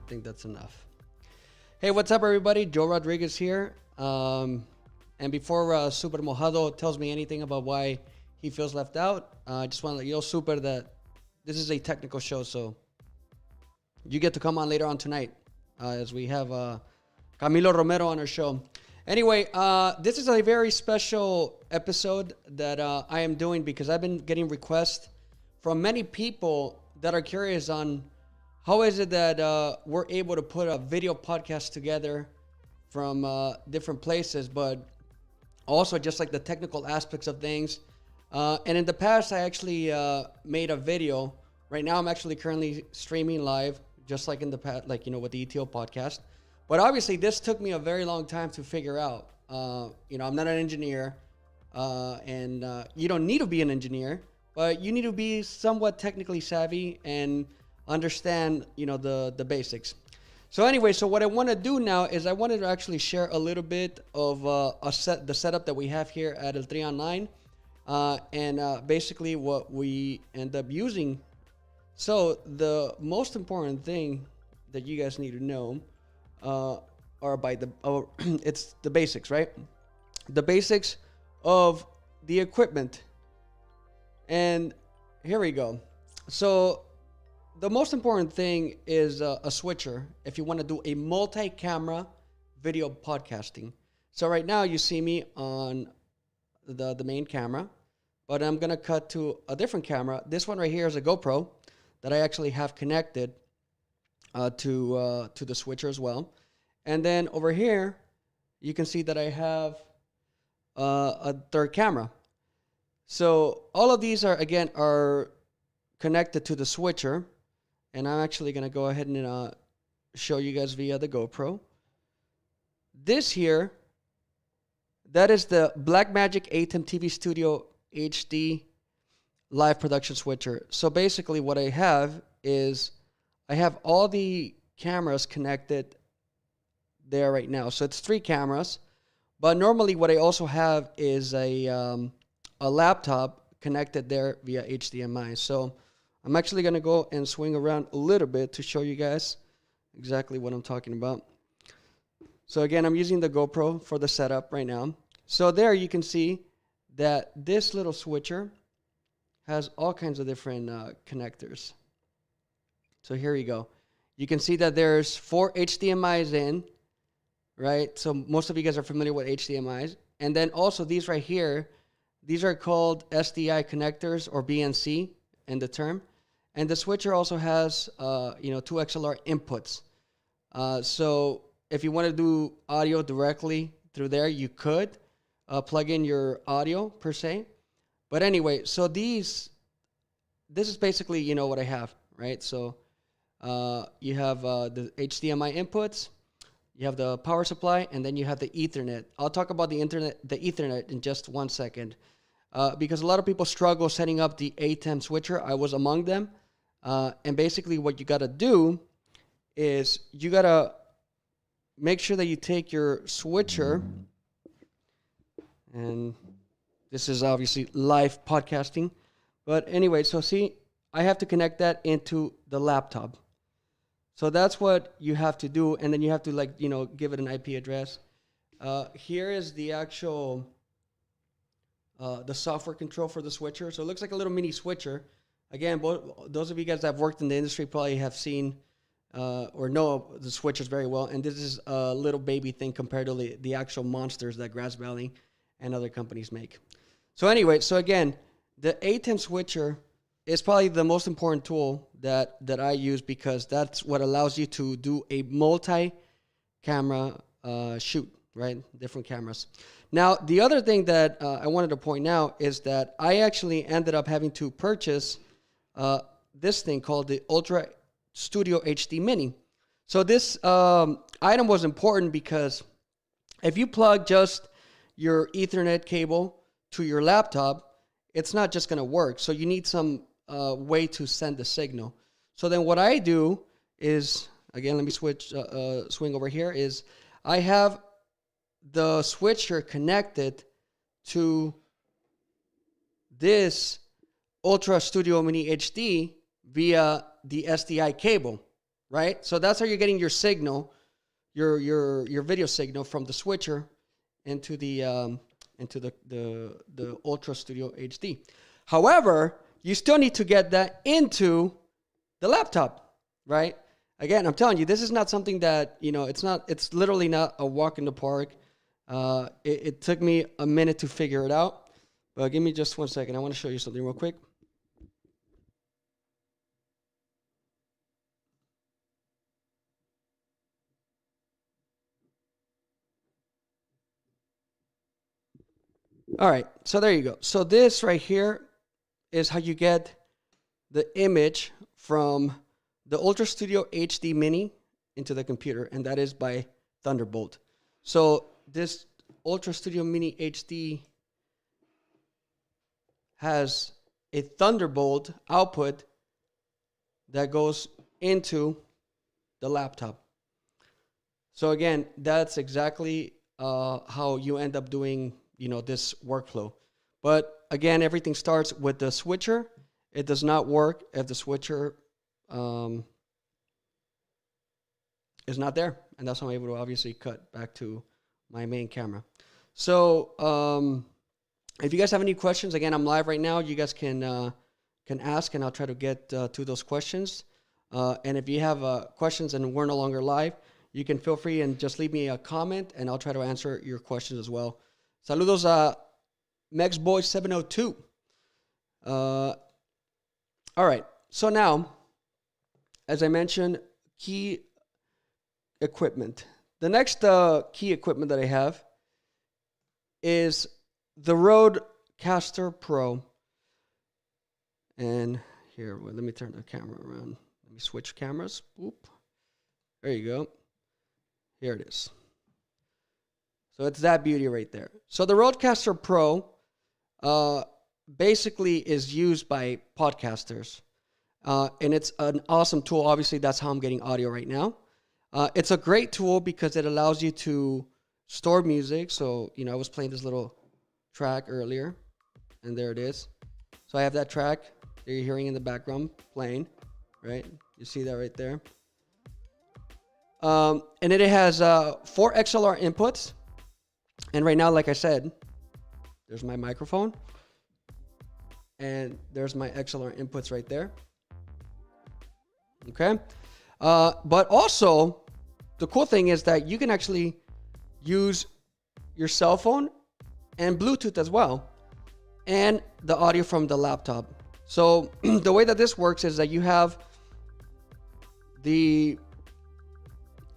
think that's enough. Hey, what's up, everybody? Joe Rodriguez here. And before Super Mojado tells me anything about why he feels left out, I just want to let you know, Super, that this is a technical show, so you get to come on later on tonight as we have Camilo Romero on our show. Anyway, this is a very special episode that I am doing because I've been getting requests from many people that are curious on how is it that we're able to put a video podcast together from different places, but also just like the technical aspects of things. And in the past, I actually made a video. Right now, I'm actually currently streaming live, just like in the past, like, you know, with the ETO podcast. But obviously, this took me a very long time to figure out. You know, I'm not an engineer, and you don't need to be an engineer, but you need to be somewhat technically savvy and understand, you know, the basics. So anyway, so what I want to do now is I wanted to actually share a little bit of the setup that we have here at El 3 Online, and basically what we end up using. So the most important thing that you guys need to know it's the basics, right? The basics of the equipment. And here we go. So the most important thing is a switcher if you want to do a multi-camera video podcasting. So right now you see me on the main camera, but I'm going to cut to a different camera. This one right here is a GoPro that I actually have connected to the switcher as well. And then over here, you can see that I have a third camera. So all of these are connected to the switcher. And I'm actually going to go ahead and show you guys via the GoPro. This here, that is the Blackmagic ATEM TV Studio HD live production switcher. So basically what I have is I have all the cameras connected there right now. So it's 3 cameras. But normally what I also have is a laptop connected there via HDMI. So I'm actually going to go and swing around a little bit to show you guys exactly what I'm talking about. So again, I'm using the GoPro for the setup right now. So there you can see that this little switcher has all kinds of different connectors. So here you go. You can see that there's 4 HDMIs in, right? So most of you guys are familiar with HDMIs. And then also these right here, these are called SDI connectors, or BNC in the term. And the switcher also has, 2 XLR inputs. So if you want to do audio directly through there, you could plug in your audio per se. But anyway, so this is basically, you know, what I have, right? So you have the HDMI inputs, you have the power supply, and then you have the Ethernet. I'll talk about the Ethernet in just 1 second. Because a lot of people struggle setting up the ATEM switcher. I was among them. And basically what you got to do is you got to make sure that you take your switcher, and this is obviously live podcasting. But anyway, so see, I have to connect that into the laptop. So that's what you have to do. And then you have to give it an IP address. Here is the actual the software control for the switcher. So it looks like a little mini switcher. Again, those of you guys that have worked in the industry probably have seen or know the switchers very well. And this is a little baby thing compared to the actual monsters that Grass Valley and other companies make. So anyway, so again, the ATEM switcher is probably the most important tool that I use, because that's what allows you to do a multi-camera shoot, right? Different cameras. Now, the other thing that I wanted to point out is that I actually ended up having to purchase this thing called the UltraStudio HD Mini. So this item was important because if you plug just your Ethernet cable to your laptop, it's not just going to work. So you need some way to send the signal. So then what I do is, again, let me swing over here, is I have the switcher connected to this UltraStudio Mini HD via the SDI cable. right? So that's how you're getting your signal, your video signal from the switcher into the UltraStudio HD. However, you still need to get that into the laptop, right? Again, I'm telling you, this is not something that, it's literally not a walk in the park. It took me a minute to figure it out, but give me just 1 second. I want to show you something real quick. All right, so there you go. So this right here is how you get the image from the UltraStudio HD Mini into the computer, and that is by Thunderbolt. So this UltraStudio Mini HD has a Thunderbolt output that goes into the laptop. So again, that's exactly how you end up doing, this workflow. But again, everything starts with the switcher. It does not work if the switcher is not there. And that's how I'm able to obviously cut back to my main camera. So if you guys have any questions, again, I'm live right now. You guys can ask, and I'll try to get to those questions. And if you have questions and we're no longer live, you can feel free and just leave me a comment, and I'll try to answer your questions as well. Saludos a MexBoy702. All right. So now, as I mentioned, key equipment. The next key equipment that I have is the Rode CasterPro. And here, let me turn the camera around. Let me switch cameras. Boop. There you go. Here it is. So it's that beauty right there. So the Rode CasterPro basically is used by podcasters. And it's an awesome tool. Obviously, that's how I'm getting audio right now. It's a great tool because it allows you to store music. So, I was playing this little track earlier, and there it is. So I have that track that you're hearing in the background playing, right? You see that right there. And it has 4 XLR inputs. And right now, like I said, there's my microphone. And there's my XLR inputs right there. Okay. But also, the cool thing is that you can actually use your cell phone and Bluetooth as well, and the audio from the laptop. So the way that this works is that you have the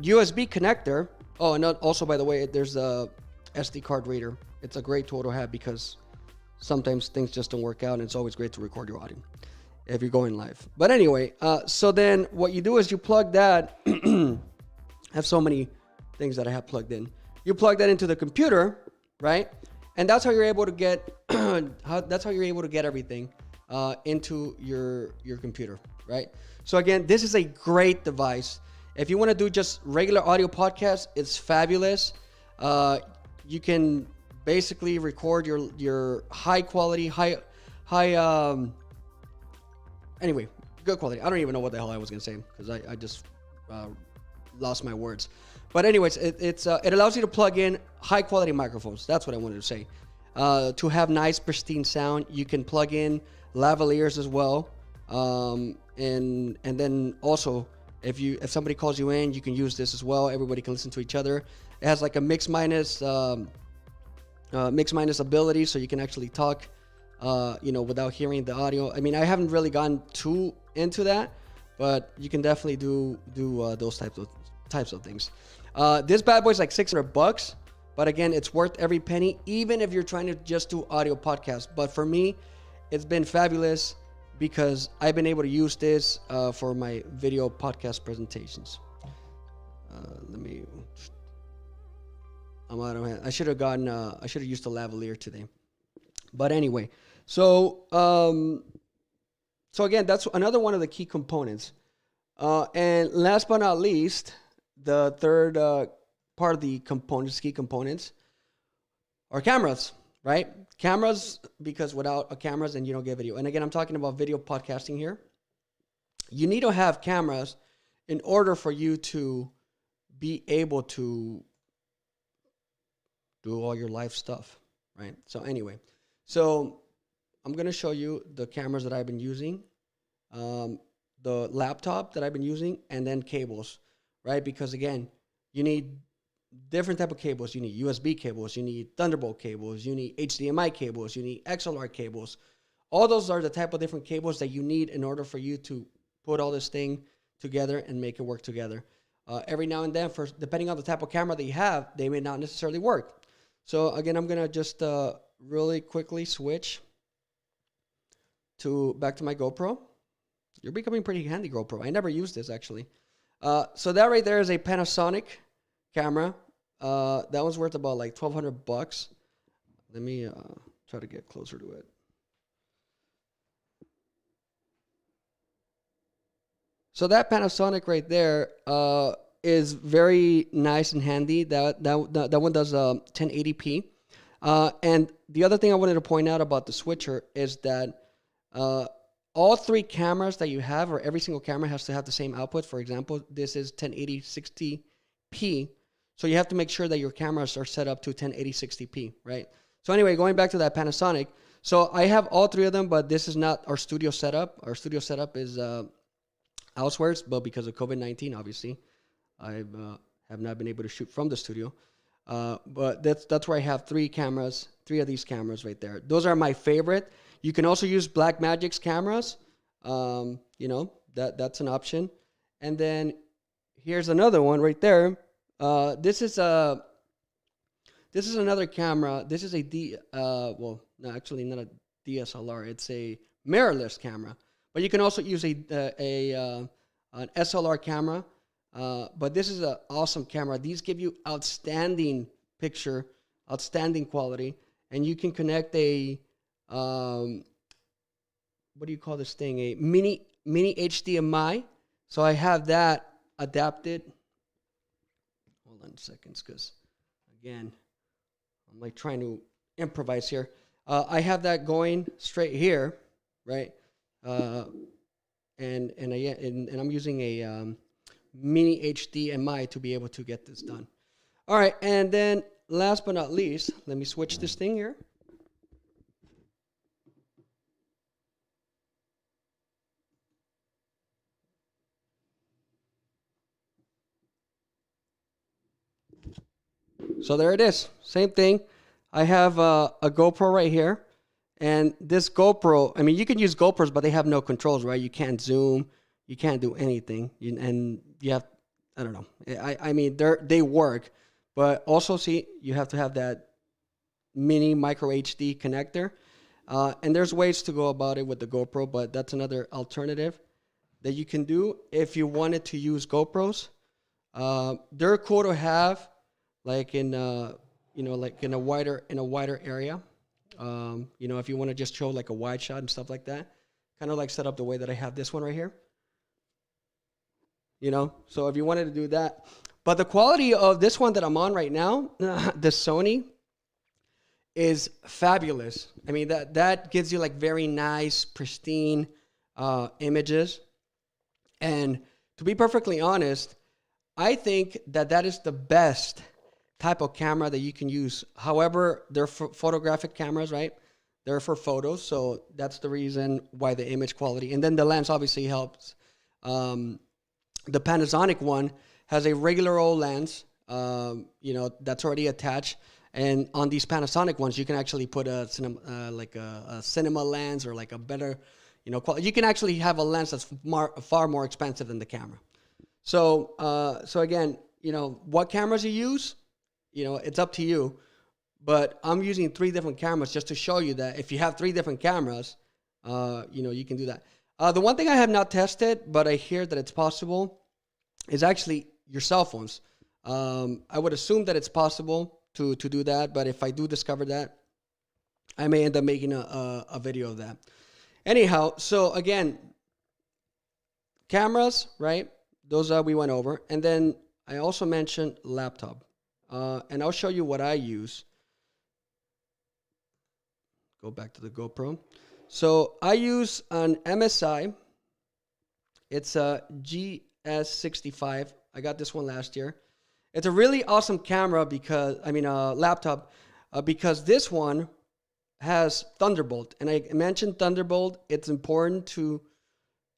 USB connector. Oh, and also, by the way, there's a SD card reader. It's a great tool to have because sometimes things just don't work out, and it's always great to record your audio if you're going live. But anyway, so then what you do is you plug that. I have so many things that I have plugged in. You plug that into the computer, right? And that's how you're able to get everything into your computer, right? So again, this is a great device. If you want to do just regular audio podcasts, it's fabulous. You can basically record your high quality, anyway, good quality. I don't even know what the hell I was gonna say because I just lost my words. But anyways, it allows you to plug in high quality microphones. That's what I wanted to say. To have nice pristine sound, you can plug in lavaliers as well. And then also, if somebody calls you in, you can use this as well. Everybody can listen to each other. It has like a mix minus ability, so you can actually talk, without hearing the audio. I mean, I haven't really gone too into that, but you can definitely do those types of things. This bad boy is like $600, but again, it's worth every penny, even if you're trying to just do audio podcasts. But for me, it's been fabulous because I've been able to use this for my video podcast presentations. I'm out of hand. I should have used a lavalier today. But anyway, so again, that's another one of the key components. And last but not least, the third part of the key components are cameras, right? Cameras, because without cameras, then you don't get video. And again, I'm talking about video podcasting here. You need to have cameras in order for you to be able to do all your live stuff, right? So anyway, so I'm going to show you the cameras that I've been using, the laptop that I've been using, and then cables, right? Because again, you need different type of cables. You need USB cables, you need Thunderbolt cables, you need HDMI cables, you need XLR cables. All those are the type of different cables that you need in order for you to put all this thing together and make it work together. Every now and then, depending on the type of camera that you have, they may not necessarily work. So again, I'm gonna just really quickly switch back to my GoPro. You're becoming pretty handy, GoPro. I never used this actually. So that right there is a Panasonic camera. That one's worth about like $1,200. Let me try to get closer to it. So that Panasonic right there is very nice and handy. That one does 1080p. And the other thing I wanted to point out about the switcher is that all three cameras that you have, or every single camera, has to have the same output. For example, this is 1080 60p. So you have to make sure that your cameras are set up to 1080 60p, right? So anyway, going back to that Panasonic. So I have all three of them, but this is not our studio setup. Our studio setup is elsewhere, but because of COVID-19, obviously, I have not been able to shoot from the studio. But that's where I have three of these cameras right there. Those are my favorite. You can also use Blackmagic's cameras. You know, that's an option. And then here's another one right there. This is another camera. This is well, no, actually not a DSLR. It's a mirrorless camera. But you can also use an SLR camera. But this is an awesome camera. These give you outstanding picture, outstanding quality, and you can connect a what do you call this thing? A mini HDMI. So I have that adapted. Hold on seconds, because again, I'm like trying to improvise here. I have that going straight here, right? And I'm using a mini HDMI to be able to get this done. All right, and then last but not least, let me switch this thing here. So there it is. Same thing. I have a GoPro right here. And this GoPro, I mean, you can use GoPros, but they have no controls, right? You can't zoom. You can't do anything. And you have, I don't know. I mean, they work. But also, see, you have to have that mini micro HD connector. And there's ways to go about it with the GoPro, but that's another alternative that you can do if you wanted to use GoPros. They're cool to have, like in you know, like in a wider area. You know, if you want to just show like a wide shot and stuff like that, kind of like set up the way that I have this one right here. You know, so if you wanted to do that, but the quality of this one that I'm on right now, the Sony, is fabulous. I mean, that gives you like very nice, pristine images. And to be perfectly honest, I think that is the best type of camera that you can use. However, they're photographic cameras, right? They're for photos, so that's the reason why the image quality. And then the lens obviously helps. The Panasonic one has a regular old lens, you know, that's already attached. And on these Panasonic ones, you can actually put a cinema lens or like a better, you know, quality. You can actually have a lens that's far more expensive than the camera. So, so again, you know, what cameras you use, you know, it's up to you. But I'm using 3 different cameras just to show you that if you have 3 different cameras, you know, you can do that. The one thing I have not tested, but I hear that it's possible, is actually your cell phones. I would assume that it's possible to do that, but if I do discover that, I may end up making a video of that. Anyhow, so again, cameras, right? Those we went over. And then I also mentioned laptop. And I'll show you what I use. Go back to the GoPro. So I use an MSI. It's a S65. I got this one last year. It's a really awesome camera because, laptop, because this one has Thunderbolt. And I mentioned Thunderbolt. It's important to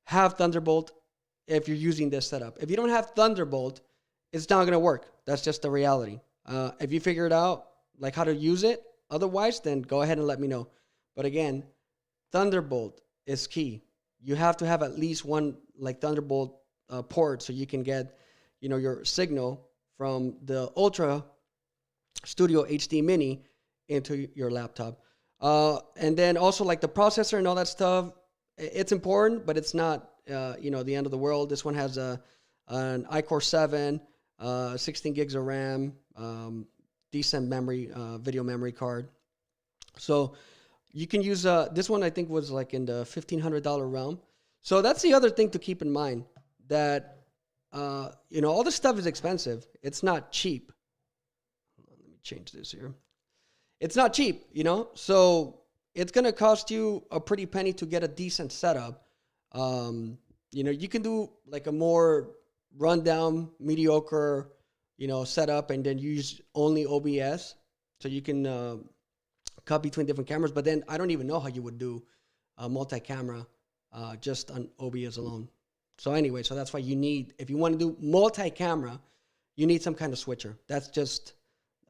have Thunderbolt if you're using this setup. If you don't have Thunderbolt, it's not going to work. That's just the reality. If you figure it out, like how to use it, otherwise, then go ahead and let me know. But again, Thunderbolt is key. You have to have at least one like Thunderbolt port so you can get, your signal from the UltraStudio HD Mini into your laptop. And then also like the processor and all that stuff, it's important, but it's not, the end of the world. This one has an iCore 7, 16 gigs of RAM, decent memory, video memory card. So you can use this one. I think was like in the $1,500 realm. So that's the other thing to keep in mind, that all this stuff is expensive. It's not cheap. Let me change this here. It's not cheap, so it's gonna cost you a pretty penny to get a decent setup. You can do like a more rundown, mediocre, setup, and then use only OBS, so you can cut between different cameras. But then I don't even know how you would do a multi-camera just on OBS alone. So anyway, so that's why you need, if you want to do multi-camera, you need some kind of switcher. That's just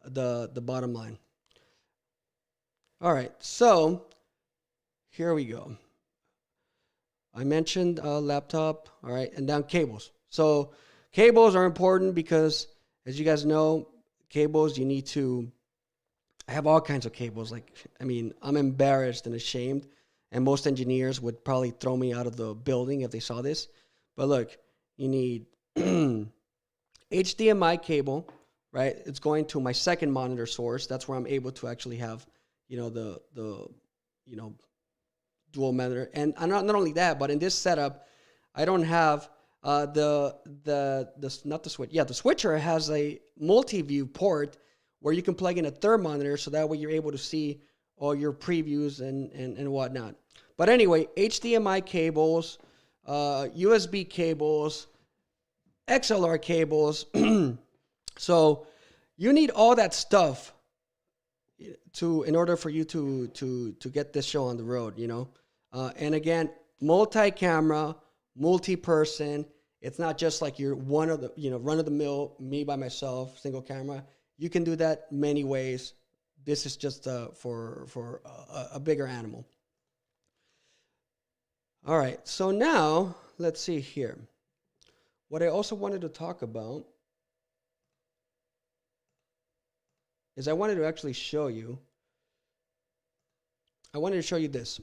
the bottom line. All right, so here we go. I mentioned laptop, all right, and now cables. So cables are important because, as you guys know, cables, you need to, I have all kinds of cables. I'm embarrassed and ashamed, and most engineers would probably throw me out of the building if they saw this. But look, you need HDMI cable, right? It's going to my second monitor source. That's where I'm able to actually have, the dual monitor. And not only that, but in this setup, I don't have the switcher has a multi-view port where you can plug in a third monitor, so that way you're able to see all your previews and whatnot. But anyway, HDMI cables, USB cables, XLR cables. So you need all that stuff in order for you to get this show on the road, and again, multi-camera, multi-person. It's not just like you're one of the, run-of-the-mill, me by myself, single camera. You can do that many ways. This is just for a bigger animal. All right, so now let's see here. What I also wanted to talk about is I wanted to actually show you. I wanted to show you this.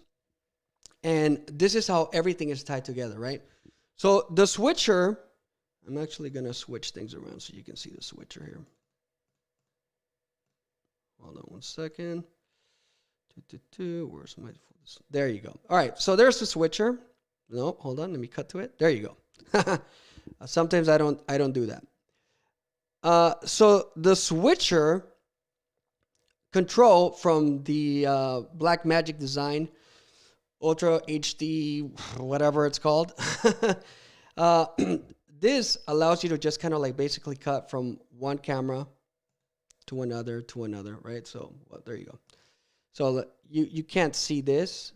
And this is how everything is tied together, right? So the switcher, I'm actually going to switch things around so you can see the switcher here. Hold on one second. Where's my... There you go. All right, so there's the switcher. No, hold on. Let me cut to it. There you go. Sometimes I don't do that. So the switcher control from the Blackmagic design, Ultra HD, whatever it's called. This allows you to just kind of like basically cut from one camera to another, right? So there you go. So you can't see this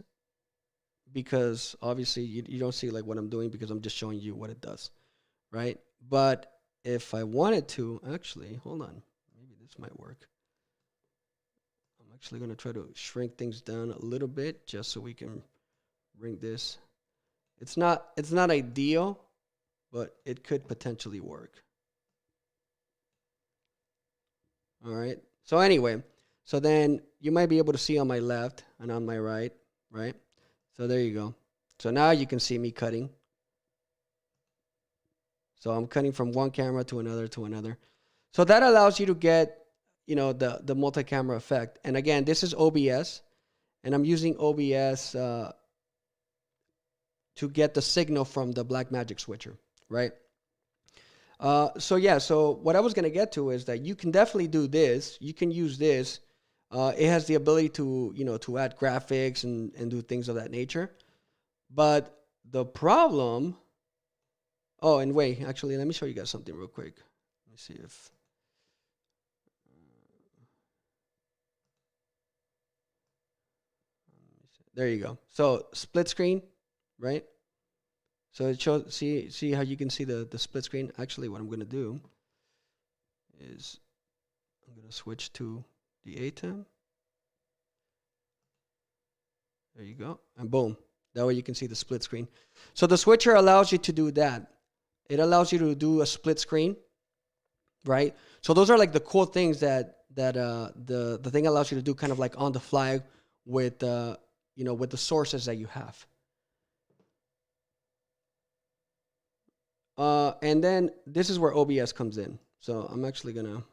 because obviously you don't see like what I'm doing because I'm just showing you what it does, right? But if I wanted to, actually, hold on, maybe this might work. I'm actually going to try to shrink things down a little bit just so we can bring this. It's not ideal, but it could potentially work. All right. So anyway, so then you might be able to see on my left and on my right, right? So there you go. So now you can see me cutting. So I'm cutting from one camera to another. So that allows you to get, the multi-camera effect. And again, this is OBS, and I'm using OBS to get the signal from the Blackmagic Switcher, right? So what I was going to get to is that you can definitely do this. You can use this. It has the ability to, to add graphics and do things of that nature. But the problem... Oh, and wait, actually, let me show you guys something real quick. Let me see if. There you go. So split screen, right? So it shows. See how you can see the split screen. Actually, what I'm gonna do is I'm gonna switch to the ATEM. There you go, and boom. That way you can see the split screen. So the switcher allows you to do that. It allows you to do a split screen, right? So those are like the cool things that the thing allows you to do, kind of like on the fly with with the sources that you have. And then this is where OBS comes in. So I'm actually gonna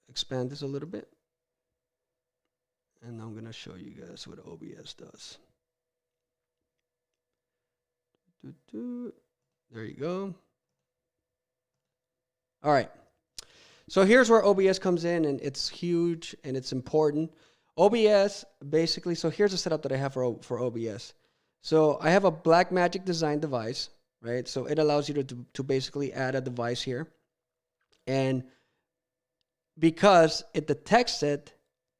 expand this a little bit, and I'm gonna show you guys what OBS does. There you go. All right. So here's where OBS comes in, and it's huge and it's important. OBS basically, so here's the setup that I have for OBS. So I have a Blackmagic design device, right? So it allows you to basically add a device here. And because it detects it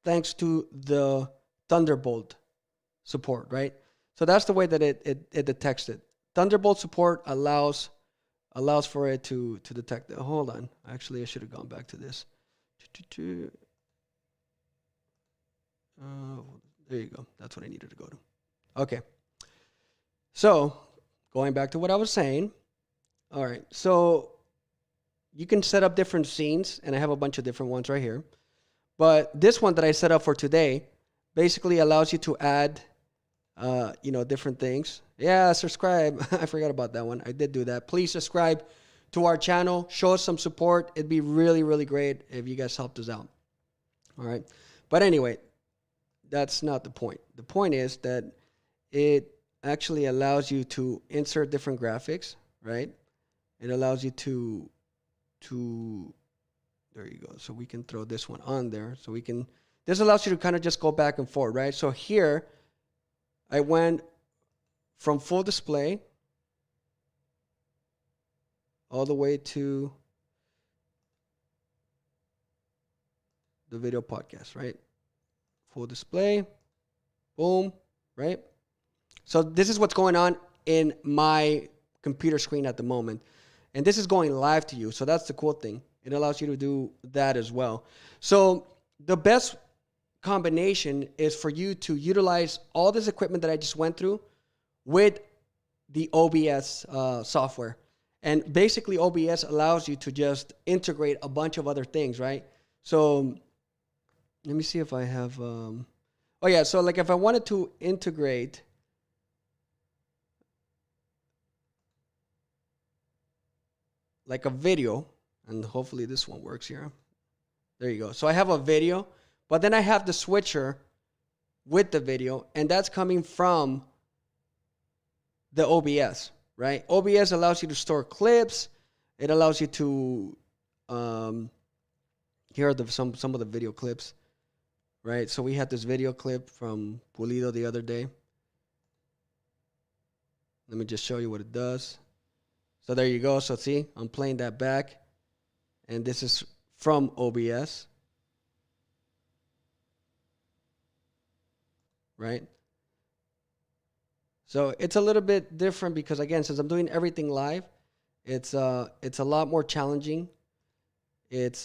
thanks to the Thunderbolt support, right? So that's the way that it detects it. Thunderbolt support allows for it to detect it. Hold on. Actually, I should have gone back to this. There you go. That's what I needed to go to. Okay. So going back to what I was saying. All right. So you can set up different scenes, and I have a bunch of different ones right here. But this one that I set up for today basically allows you to add different things. Yeah, subscribe. I forgot about that one. I did do that. Please subscribe to our channel. Show us some support. It'd be really, really great if you guys helped us out. All right. But anyway, that's not the point. The point is that it actually allows you to insert different graphics, right? It allows you to there you go. So we can throw this one on there. So this allows you to kind of just go back and forth, right? So here I went from full display all the way to the video podcast, right? Full display, boom, right? So this is what's going on in my computer screen at the moment. And this is going live to you. So that's the cool thing. It allows you to do that as well. So the best combination is for you to utilize all this equipment that I just went through with the OBS software. And basically OBS allows you to just integrate a bunch of other things, right? So let me see if I have, oh yeah, so like if I wanted to integrate like a video, and hopefully this one works here. There you go. So I have a video, but then I have the switcher with the video, and that's coming from the OBS, right? OBS allows you to store clips. It allows you to, here are some of the video clips, right? So we had this video clip from Pulido the other day. Let me just show you what it does. So there you go. So see, I'm playing that back. And this is from OBS. Right? So it's a little bit different because, again, since I'm doing everything live, it's a lot more challenging. It's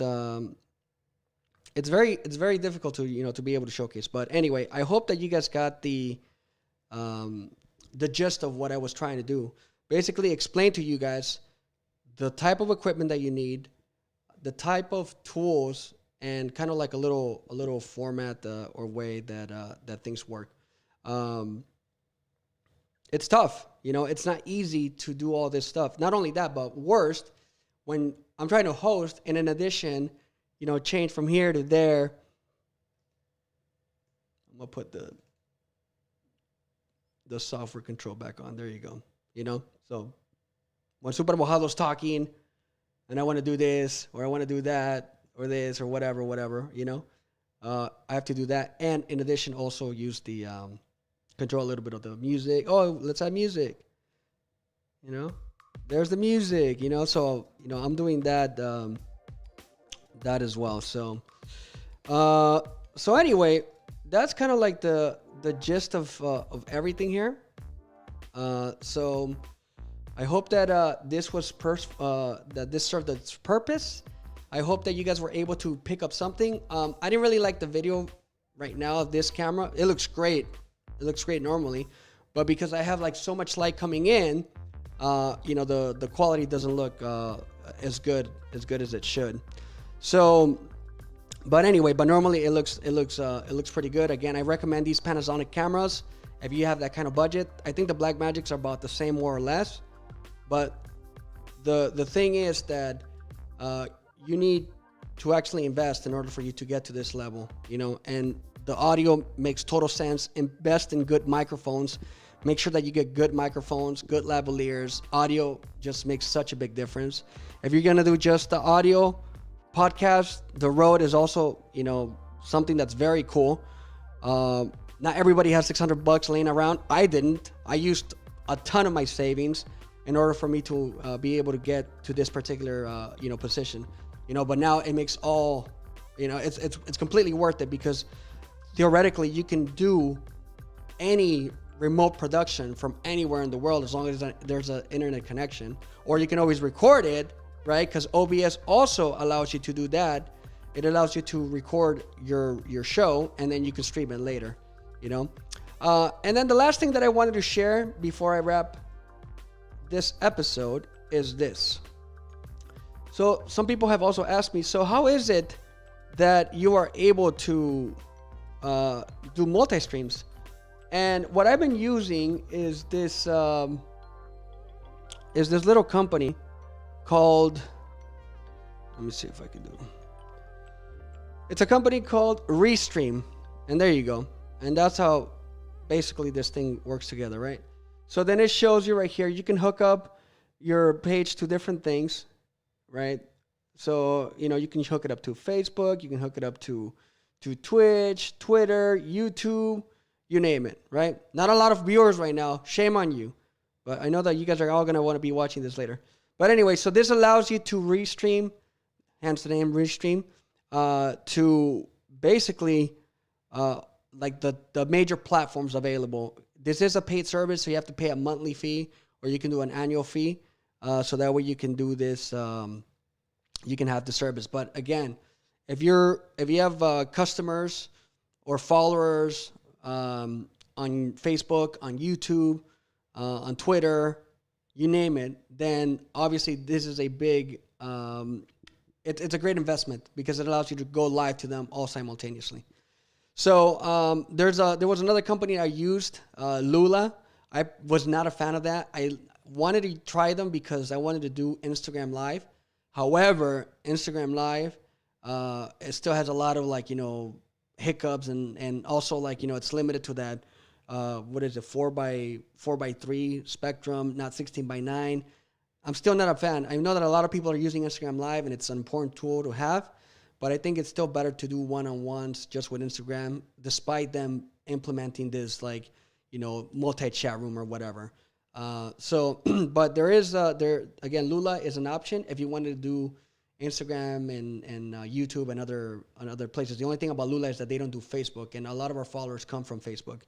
very difficult to be able to showcase. But anyway, I hope that you guys got the gist of what I was trying to do. Basically explain to you guys the type of equipment that you need, the type of tools, and kind of like a little format or way that things work. It's tough, it's not easy to do all this stuff. Not only that, but worst, when I'm trying to host and in addition, change from here to there. I'm gonna put the software control back on. There you go. So when Super Mojado's talking and I want to do this or I want to do that or this or whatever, I have to do that. And in addition, also use the control a little bit of the music. Oh, let's add music. there's the music, you know. So you know, I'm doing that that as well. So so anyway, that's kind of like the gist of everything here. So I hope that this was that this served its purpose. I hope that you guys were able to pick up something. I didn't really like the video right now of this camera. It looks great. It looks great normally, but because I have like so much light coming in, you know, the quality doesn't look as good as it should. So, but anyway, but normally it looks pretty good. Again, I recommend these Panasonic cameras if you have that kind of budget. I think the Blackmagics are about the same, more or less. But the thing is that you need to actually invest in order for you to get to this level, you know. And the audio makes total sense. Invest in good microphones. Make sure that you get good microphones, good lavaliers. Audio just makes such a big difference. If you're gonna do just the audio podcast, the Rode is also, you know, something that's very cool. Not everybody has $600 laying around. I didn't. I used a ton of my savings in order for me to be able to get to this particular, you know, position, you know. But now it makes all, you know, it's completely worth it, because theoretically you can do any remote production from anywhere in the world as long as there's an internet connection, or you can always record it, right? Because OBS also allows you to do that. It allows you to record your show, and then you can stream it later, you know. And then the last thing that I wanted to share before I wrap this episode is this. So some people have also asked me, so how is it that you are able to do multi-streams? And what I've been using is this little company called, let me see if I can do it. It's a company called Restream, and there you go. And that's how basically this thing works together, right? So then it shows you right here, you can hook up your page to different things, right? So, you know, you can hook it up to Facebook, you can hook it up to Twitch, Twitter, YouTube, you name it, right? Not a lot of viewers right now, shame on you. But I know that you guys are all going to want to be watching this later. But anyway, so this allows you to restream, hence the name Restream, to basically like the major platforms available. This is a paid service, so you have to pay a monthly fee, or you can do an annual fee. So that way you can do this, you can have the service. But again, if you have customers or followers on Facebook, on YouTube, on Twitter, you name it, then obviously this is a big, it's a great investment, because it allows you to go live to them all simultaneously. So there was another company I used, Lula. I was not a fan of that. I wanted to try them because I wanted to do Instagram Live. However, Instagram Live, it still has a lot of, like, you know, hiccups, and also, like, you know, it's limited to that, what is it, 4x3 spectrum, not 16:9. I'm still not a fan. I know that a lot of people are using Instagram Live, and it's an important tool to have, but I think it's still better to do one-on-ones just with Instagram, despite them implementing this, like, you know, multi-chat room or whatever. But there is, again, Lula is an option if you wanted to do Instagram and YouTube and other places. The only thing about Lula is that they don't do Facebook, and a lot of our followers come from Facebook.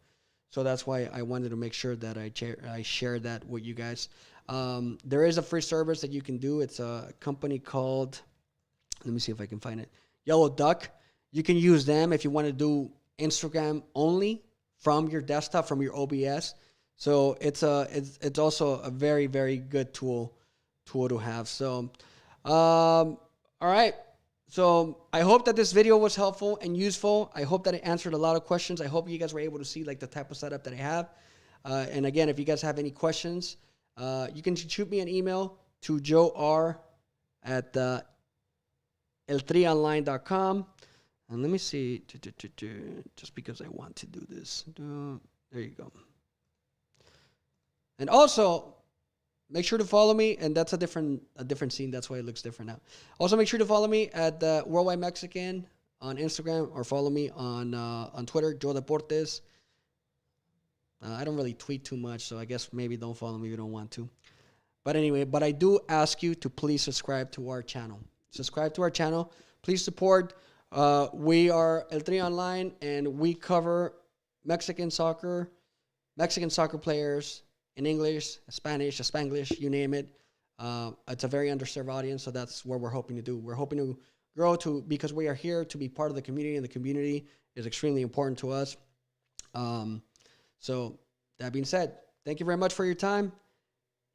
So that's why I wanted to make sure that I share that with you guys. There is a free service that you can do. It's a company called, let me see if I can find it, Yellow Duck. You can use them if you want to do Instagram only from your desktop, from your OBS. So it's also a very, very good tool to have. So, all right. So I hope that this video was helpful and useful. I hope that it answered a lot of questions. I hope you guys were able to see, like, the type of setup that I have. And again, if you guys have any questions, you can shoot me an email to joer@el3online.com. And let me see, just because I want to do this. There you go. And also, make sure to follow me, and that's a different scene. That's why it looks different now. Also, make sure to follow me at Worldwide Mexican on Instagram, or follow me on Twitter, Joe Deportes. I don't really tweet too much, so I guess maybe don't follow me if you don't want to. But anyway, but I do ask you to please subscribe to our channel. Subscribe to our channel. Please support. We are El Tri Online, and we cover Mexican soccer players in English, Spanish, Spanglish, you name it. It's a very underserved audience, so that's what we're hoping to do. We're hoping to grow because we are here to be part of the community, and the community is extremely important to us. So that being said, thank you very much for your time.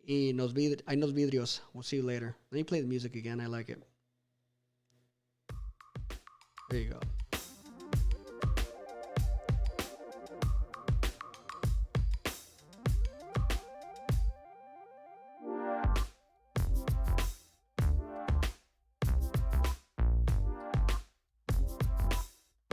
Y nos vidrios. We'll see you later. Let me play the music again. I like it. There you go.